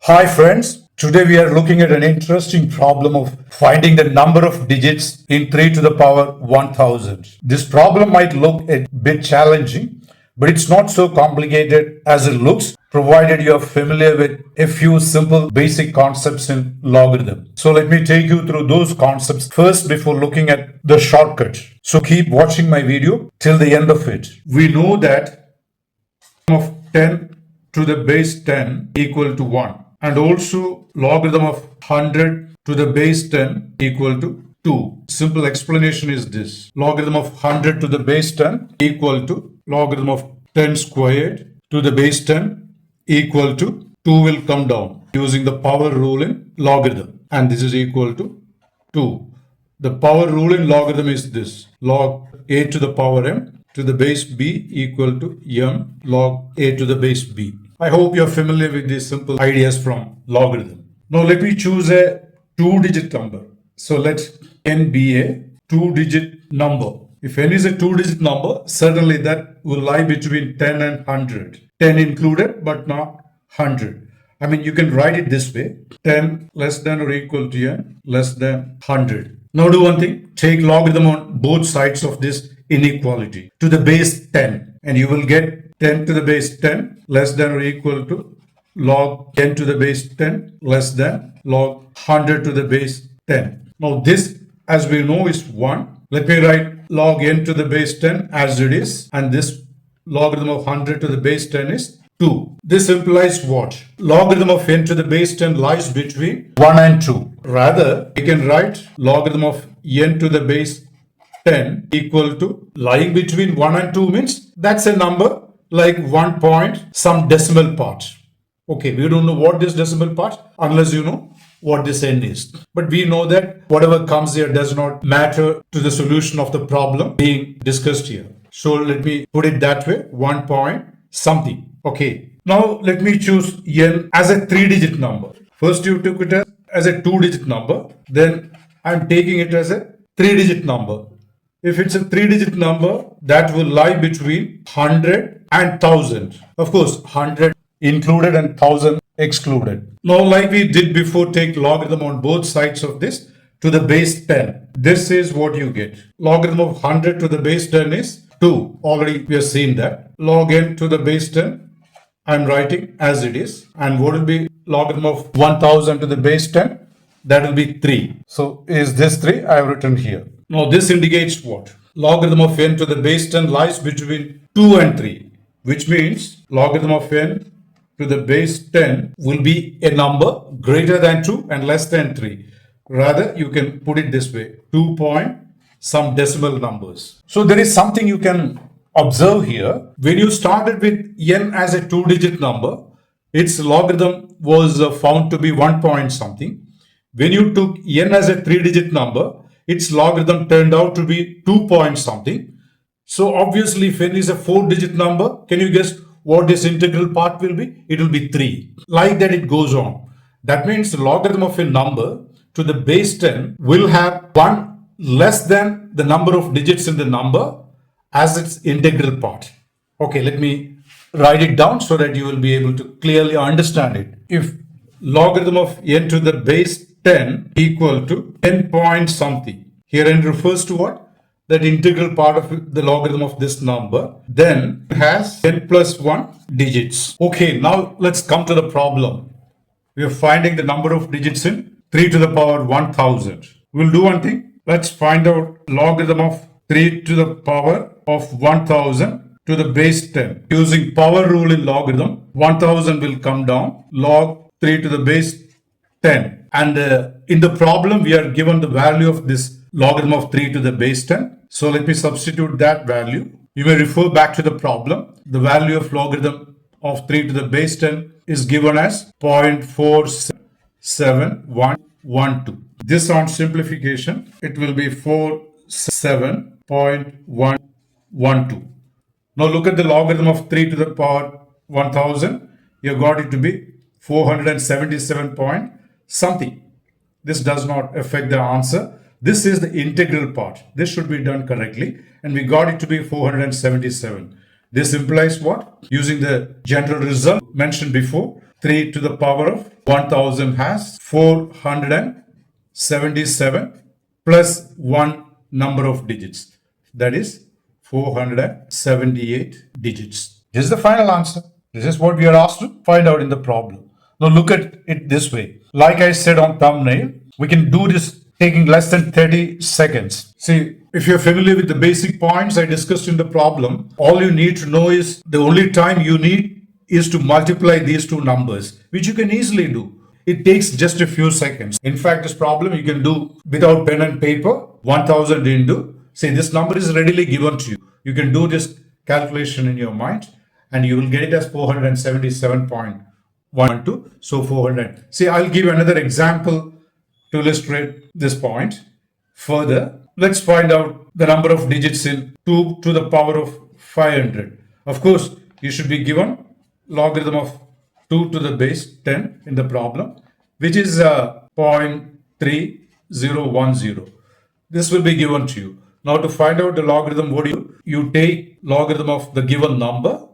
Hi friends, today we are looking at an interesting problem of finding the number of digits in 3 to the power 1000. This problem might look a bit challenging, but it's not so complicated as it looks, provided you are familiar with a few simple basic concepts in logarithm. So let me take you through those concepts first before looking at the shortcut. So keep watching my video till the end of it. We know that of 10 to the base 10 equal to 1. And also logarithm of 100 to the base 10 equal to 2. Simple explanation is this. Logarithm of 100 to the base 10 equal to logarithm of 10 squared to the base 10 equal to 2 will come down using the power rule in logarithm. And this is equal to 2. The power rule in logarithm is this. Log a to the power m to the base b equal to m log a to the base b. I hope you're familiar with these simple ideas from logarithm. Now let me choose a 2-digit number. So let n be a 2-digit number. If n is a 2-digit number, certainly that will lie between 10 and 100. 10 included, but not 100. I mean, you can write it this way. 10 less than or equal to n less than 100. Now do one thing. Take logarithm on both sides of this inequality to the base 10. And you will get 10 to the base 10 less than or equal to log 10 to the base 10 less than log 100 to the base 10. Now this, as we know, is 1. Let me write log n to the base 10 as it is, and this logarithm of 100 to the base 10 is 2. This implies what? Logarithm of n to the base 10 lies between 1 and 2. Rather, we can write logarithm of n to the base 10 equal to lying between 1 and 2 means that's a number like 1 point some decimal part. Okay, we don't know what this decimal part unless you know what this n is. But we know that whatever comes here does not matter to the solution of the problem being discussed here. So let me put it that way, 1 point something. Okay, now let me choose n as a 3-digit number. First you took it as a 2-digit number, then I'm taking it as a 3-digit number. If it's a 3-digit number, that will lie between 100 and 1000. Of course, 100 included and 1000 excluded. Now, like we did before, take logarithm on both sides of this to the base 10. This is what you get. Logarithm of 100 to the base 10 is 2. Already we have seen that. Log n to the base 10, I'm writing as it is. And what will be logarithm of 1000 to the base 10? That will be 3. So, is this 3? I have written here. Now, this indicates what? Logarithm of n to the base 10 lies between 2 and 3, which means logarithm of n to the base 10 will be a number greater than 2 and less than 3. Rather, you can put it this way, 2 point some decimal numbers. So, there is something you can observe here. When you started with n as a 2-digit number, its logarithm was found to be 1 point something. When you took n as a 3-digit number, its logarithm turned out to be 2 point something. So obviously, if n is a 4-digit number, can you guess what this integral part will be? It will be 3. Like that, it goes on. That means the logarithm of a number to the base 10 will have 1 less than the number of digits in the number as its integral part. Okay, let me write it down so that you will be able to clearly understand it. If logarithm of n to the base 10 equal to 10 point something. Here n refers to what? That integral part of the logarithm of this number. Then it has 10 plus 1 digits. Okay, now let's come to the problem. We are finding the number of digits in 3 to the power 1000. We'll do one thing. Let's find out logarithm of 3 to the power of 1000 to the base 10. Using power rule in logarithm, 1000 will come down. Log 3 to the base 10. And in the problem, we are given the value of this logarithm of 3 to the base 10. So let me substitute that value. You may refer back to the problem. The value of logarithm of 3 to the base 10 is given as 0.47112. This on simplification, it will be 47.112. Now look at the logarithm of 3 to the power 1000. You got it to be 477 point something. This does not affect the answer. This is the integral part. This should be done correctly. And we got it to be 477. This implies what? Using the general result mentioned before, 3 to the power of 1000 has 477 plus one number of digits. That is 478 digits. This is the final answer. This is what we are asked to find out in the problem. Now look at it this way. Like I said on thumbnail, we can do this taking less than 30 seconds. See, if you're familiar with the basic points I discussed in the problem, all you need to know is the only time you need is to multiply these two numbers, which you can easily do. It takes just a few seconds. In fact, this problem you can do without pen and paper. 1000 into, say this number is readily given to you. You can do this calculation in your mind and you will get it as 477.12. So 400. See, I'll give you another example to illustrate this point further. Let's find out the number of digits in 2 to the power of 500. Of course, you should be given logarithm of 2 to the base 10 in the problem, which is 0.3010. This will be given to you. Now to find out the logarithm, what do? You take logarithm of the given number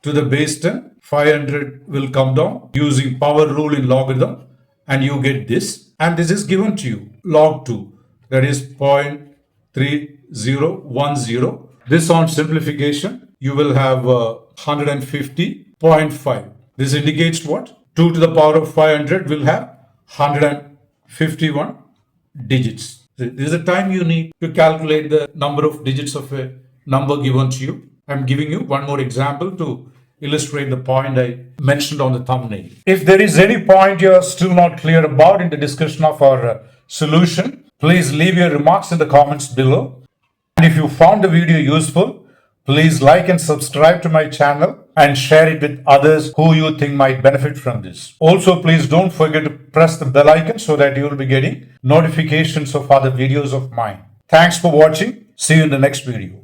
to the base 10. 500 will come down using power rule in logarithm and you get this. And this is given to you, log 2. That is 0.3010. This on simplification, you will have 150.5. This indicates what? 2 to the power of 500 will have 151 digits. This is the time you need to calculate the number of digits of a number given to you. I'm giving you one more example to illustrate the point I mentioned on the thumbnail. If there is any point you're still not clear about in the discussion of our solution, please leave your remarks in the comments below. And if you found the video useful, please like and subscribe to my channel and share it with others who you think might benefit from this. Also, please don't forget to press the bell icon so that you will be getting notifications of other videos of mine. Thanks for watching. See you in the next video.